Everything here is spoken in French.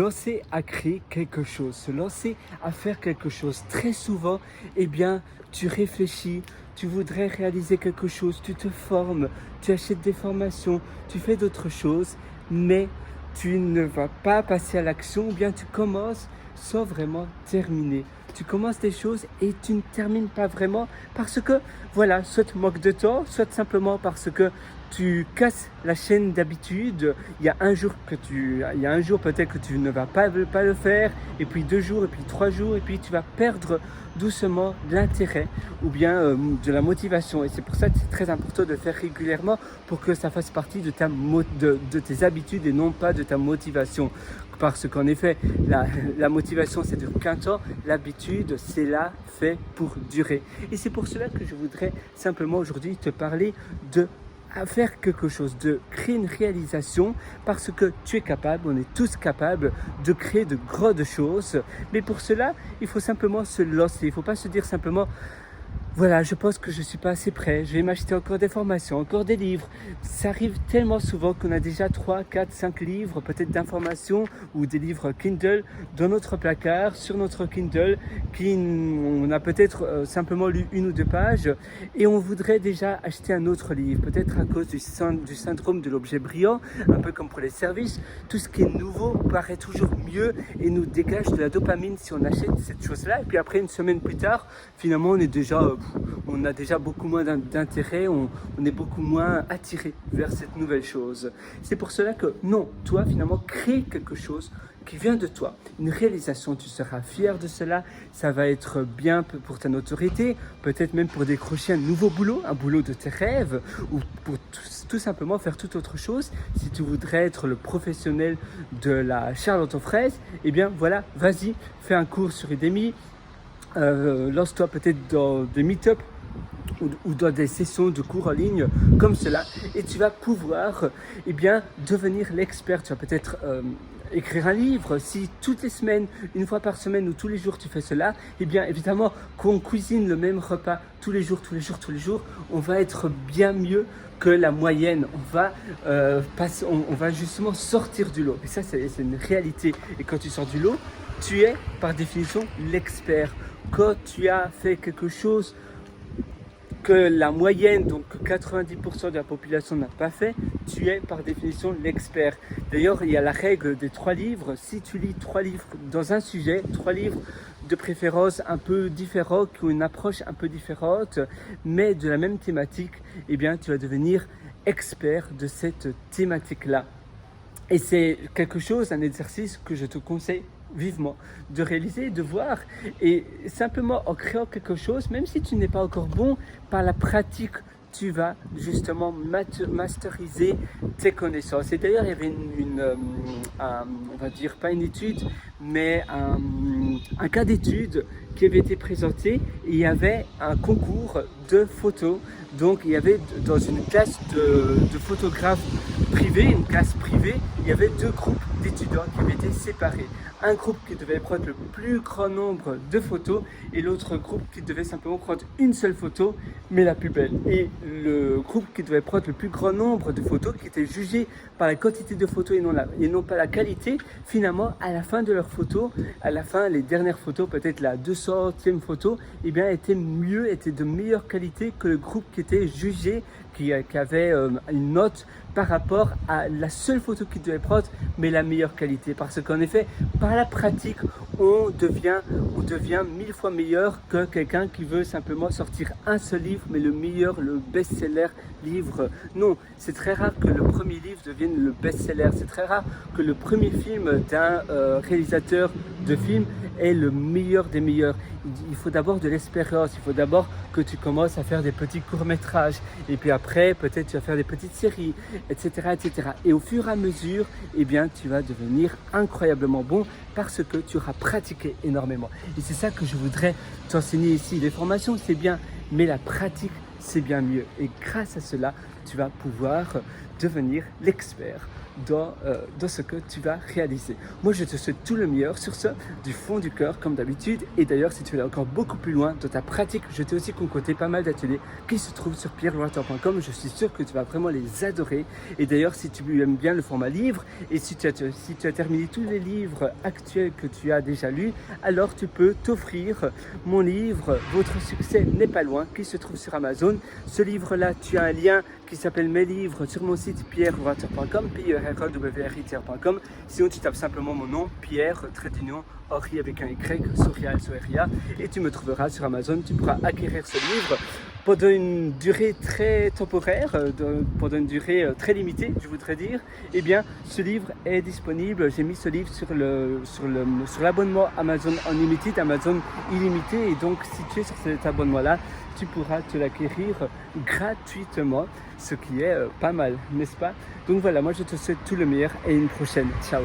Lancer à créer quelque chose, se lancer à faire quelque chose. Très souvent, eh bien, tu réfléchis, tu voudrais réaliser quelque chose, tu te formes, tu achètes des formations, tu fais d'autres choses, mais tu ne vas pas passer à l'action ou bien tu commences sans vraiment terminer. Tu commences des choses et tu ne termines pas vraiment parce que, voilà, soit tu manques de temps, soit simplement parce que tu casses la chaîne d'habitude. Il y a un jour peut-être que tu ne vas pas le faire, et puis 2 jours, et puis 3 jours, et puis tu vas perdre doucement de l'intérêt ou bien de la motivation. Et c'est pour ça que c'est très important de le faire régulièrement pour que ça fasse partie de tes habitudes et non pas de ta motivation. Parce qu'en effet, la motivation, c'est dure qu'un temps. L'habitude, c'est là fait pour durer. Et c'est pour cela que je voudrais simplement aujourd'hui te parler de à faire quelque chose, de créer une réalisation, parce que tu es capable, on est tous capables de créer de grandes choses. Mais pour cela, il faut simplement se lancer. Il ne faut pas se dire simplement: voilà, je pense que je ne suis pas assez prêt, je vais m'acheter encore des formations, encore des livres. Ça arrive tellement souvent qu'on a déjà 3, 4, 5 livres, peut-être d'informations ou des livres Kindle dans notre placard, sur notre Kindle, on a peut-être simplement lu 1 ou 2 pages et on voudrait déjà acheter un autre livre, peut-être à cause du syndrome de l'objet brillant, un peu comme pour les services. Tout ce qui est nouveau paraît toujours mieux et nous dégage de la dopamine si on achète cette chose-là. Et puis après, 1 semaine plus tard, finalement, on a déjà beaucoup moins d'intérêt, on est beaucoup moins attiré vers cette nouvelle chose. C'est pour cela que non, toi finalement, crée quelque chose qui vient de toi, une réalisation, tu seras fier de cela, ça va être bien pour ta notoriété, peut-être même pour décrocher un nouveau boulot, un boulot de tes rêves, ou pour tout simplement faire toute autre chose. Si tu voudrais être le professionnel de la charlotte aux fraises, eh bien voilà, vas-y, fais un cours sur Udemy, lance-toi peut-être dans des meet-up ou dans des sessions de cours en ligne comme cela, et tu vas pouvoir devenir l'expert. Tu vas peut-être écrire un livre. Si toutes les semaines, 1 fois par semaine ou tous les jours tu fais cela, eh bien évidemment qu'on cuisine le même repas tous les jours, on va être bien mieux que la moyenne. On va justement sortir du lot. Et ça, c'est une réalité. Et quand tu sors du lot, tu es par définition l'expert. Quand tu as fait quelque chose que la moyenne, donc 90% de la population n'a pas fait, tu es par définition l'expert. D'ailleurs, il y a la règle des 3 livres. Si tu lis 3 livres dans un sujet, 3 livres de préférence un peu différents, qui ont une approche un peu différente, mais de la même thématique, eh bien, tu vas devenir expert de cette thématique-là. Et c'est quelque chose, un exercice que je te conseille vivement de réaliser, de voir, et simplement en créant quelque chose, même si tu n'es pas encore bon, par la pratique, tu vas justement masteriser tes connaissances. Et d'ailleurs, il y avait on va dire pas une étude, mais un cas d'étude qui avait été présenté, et il y avait un concours de photos. Donc il y avait dans une classe de photographes privés, une classe privée, il y avait 2 groupes d'étudiants qui avaient été séparés. Un groupe qui devait prendre le plus grand nombre de photos et l'autre groupe qui devait simplement prendre une seule photo, mais la plus belle. Et le groupe qui devait prendre le plus grand nombre de photos, qui était jugé par la quantité de photos et non pas la qualité, finalement, à la fin de leurs photos, à la fin, les dernières photos, peut-être la 200e photo, eh bien, était de meilleure qualité que le groupe qui était jugé, qui avait une note par rapport à la seule photo qu'il devait prendre, mais la meilleure qualité. Parce qu'en effet, par la pratique, on devient 1000 fois meilleur que quelqu'un qui veut simplement sortir un seul livre, mais le meilleur, le best-seller livre. Non, c'est très rare que le premier livre devienne le best-seller. C'est très rare que le premier film d'un réalisateur de film est le meilleur des meilleurs. Il faut d'abord de l'expérience, il faut d'abord que tu commences à faire des petits courts-métrages, et puis après, peut-être tu vas faire des petites séries, etc., etc. Et au fur et à mesure, eh bien, tu vas devenir incroyablement bon parce que tu auras pratiqué énormément. Et c'est ça que je voudrais t'enseigner ici. Les formations, c'est bien, mais la pratique, c'est bien mieux. Et grâce à cela, tu vas pouvoir devenir l'expert dans ce que tu vas réaliser. Moi, je te souhaite tout le meilleur sur ce, du fond du cœur, comme d'habitude. Et d'ailleurs, si tu veux aller encore beaucoup plus loin dans ta pratique, je t'ai aussi concocté pas mal d'ateliers qui se trouvent sur pierrewater.com. Je suis sûr que tu vas vraiment les adorer. Et d'ailleurs, si tu aimes bien le format livre et si tu as terminé tous les livres actuels que tu as déjà lus, alors tu peux t'offrir mon livre « Votre succès n'est pas loin » qui se trouve sur Amazon. Ce livre-là, tu as un lien qui s'appelle Mes livres sur mon site pierrewater.com, pierrewater.com. Sinon, tu tapes simplement mon nom, Pierre, trait d'union, Henri avec un Y, Soria, Soria, et tu me trouveras sur Amazon. Tu pourras acquérir ce livre pendant une durée très temporaire, pendant une durée très limitée, je voudrais dire. Eh bien, ce livre est disponible. J'ai mis ce livre sur l'abonnement Amazon Unlimited, Amazon illimité. Et donc, si tu es sur cet abonnement-là, tu pourras te l'acquérir gratuitement, ce qui est pas mal, n'est-ce pas? Donc voilà, moi je te souhaite tout le meilleur et une prochaine. Ciao!